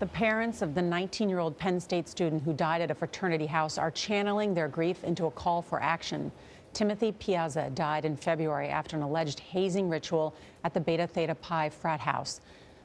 The parents of the 19-year-old Penn State student who died at a fraternity house are channeling their grief into a call for action. Timothy Piazza died in February after an alleged hazing ritual at the Beta Theta Pi frat house.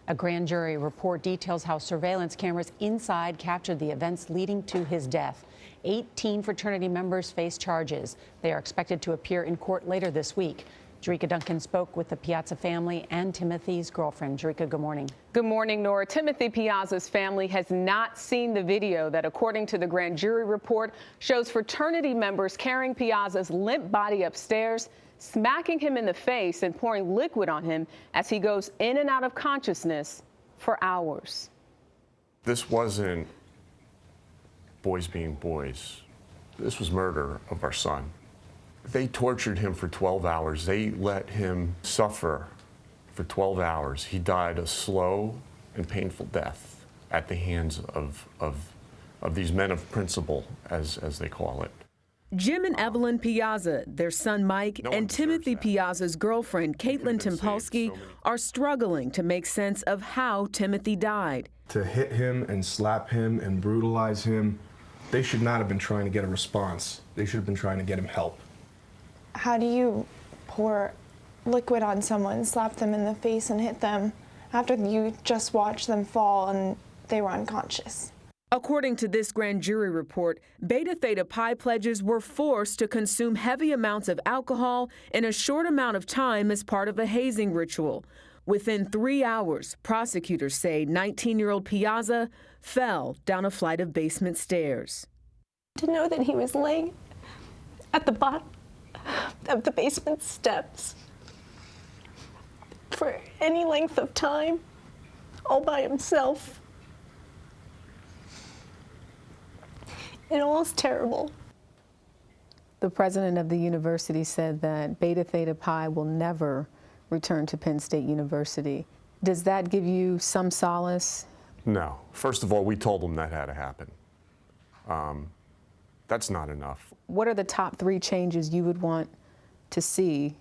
A grand jury report details how surveillance cameras inside captured the events leading to his death. 18 fraternity members face charges. They are expected to appear in court later this week. Jericka Duncan spoke with the Piazza family and Timothy's girlfriend. Jericka, good morning. Good morning, Norah. Timothy Piazza's family has not seen the video that, according to the grand jury report, shows fraternity members carrying Piazza's limp body upstairs, smacking him in the face and pouring liquid on him as he goes in and out of consciousness for hours. This wasn't boys being boys. This was murder of our son. They tortured him for 12 hours. They let him suffer for 12 hours. He died a slow and painful death at the hands of these men of principle, as they call it. Jim and Evelyn Piazza, their son Mike, and Timothy Piazza's girlfriend, Caitlin Tempolsky, are struggling to make sense of how Timothy died. To hit him and slap him and brutalize him, they should not have been trying to get a response. They should have been trying to get him help. How do you pour liquid on someone, slap them in the face and hit them after you just watched them fall and they were unconscious? According to this grand jury report, Beta Theta Pi pledges were forced to consume heavy amounts of alcohol in a short amount of time as part of a hazing ritual. Within 3 hours, prosecutors say 19-year-old Piazza fell down a flight of basement stairs. To know that he was laying at the bottom of the basement steps for any length of time, all by himself. It all is terrible. The president of the university said that Beta Theta Pi will never return to Penn State University. Does that give you some solace? No. First of all, we told them that had to happen. That's not enough. What are the top 3 changes you would want to see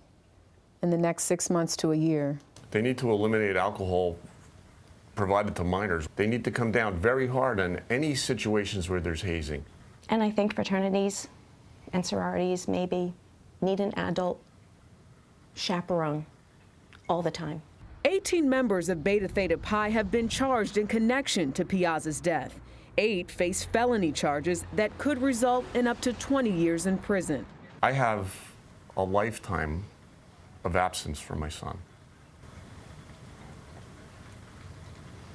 in the next 6 months to a year? They need to eliminate alcohol provided to minors. They need to come down very hard on any situations where there's hazing. And I think fraternities and sororities maybe need an adult chaperone all the time. 18 members of Beta Theta Pi have been charged in connection to Piazza's death. 8 face felony charges that could result in up to 20 years in prison. I have a lifetime of absence from my son.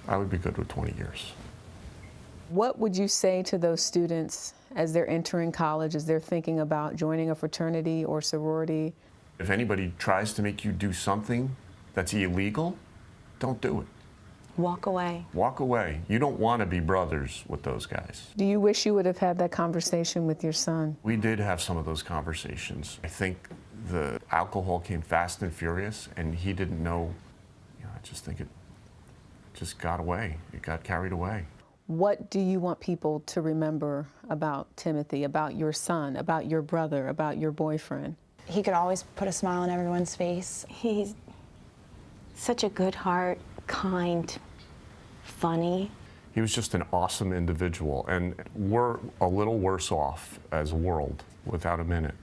I would be good with 20 years. What would you say to those students as they're entering college, as they're thinking about joining a fraternity or sorority? If anybody tries to make you do something that's illegal, don't do it. Walk away. Walk away. You don't want to be brothers with those guys. Do you wish you would have had that conversation with your son? We did have some of those conversations. I think the alcohol came fast and furious, and he didn't know. I just think it just got away. It got carried away. What do you want people to remember about Timothy, about your son, about your brother, about your boyfriend? He could always put a smile on everyone's face. He's such a good heart, kind, funny. He was just an awesome individual, and we're a little worse off as a world without him in it.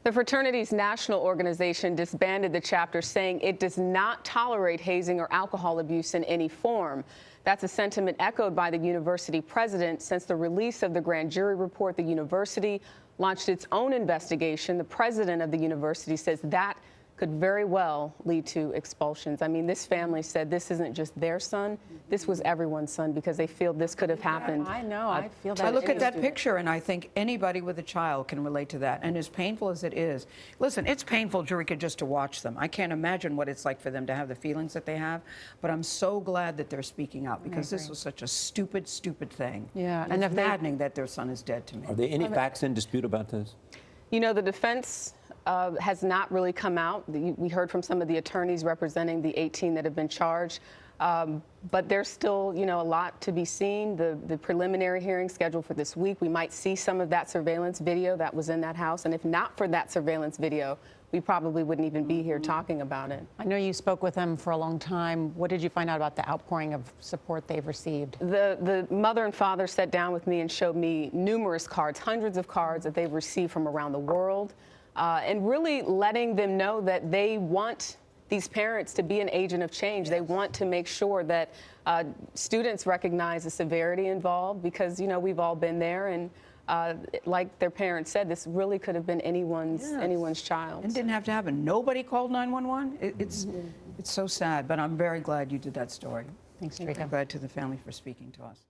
The fraternity's national organization disbanded the chapter, saying it does not tolerate hazing or alcohol abuse in any form. That's a sentiment echoed by the university president. Since the release of the grand jury report, the university launched its own investigation. The president of the university says that could very well lead to expulsions. I mean, this family said this isn't just their son, this was everyone's son, because they feel this could have happened. I know, I feel that. I look at that picture and I think anybody with a child can relate to that. And as painful as it is, listen, it's painful, Jericka, just to watch them. I can't imagine what it's like for them to have the feelings that they have, but I'm so glad that they're speaking out, because this was such a stupid, stupid thing. Yeah, and it's maddening that their son is dead to me. Are there any facts in dispute about this? You know, the defense has not really come out. We heard from some of the attorneys representing the 18 that have been charged. But there's still, you know, a lot to be seen. The preliminary hearing scheduled for this week, we might see some of that surveillance video that was in that house. And if not for that surveillance video, we probably wouldn't even be here talking about it. I know you spoke with them for a long time. What did you find out about the outpouring of support they've received? The mother and father sat down with me and showed me numerous cards, hundreds of cards that they've received from around the world, and really letting them know that they want these parents to be an agent of change. They want to make sure that students recognize the severity involved, because, you know, we've all been there, and like their parents said, this really could have been anyone's child. It didn't have to happen. Nobody called 911. It's so sad, but I'm very glad you did that story. Thanks, Jericka. I'm glad to the family for speaking to us.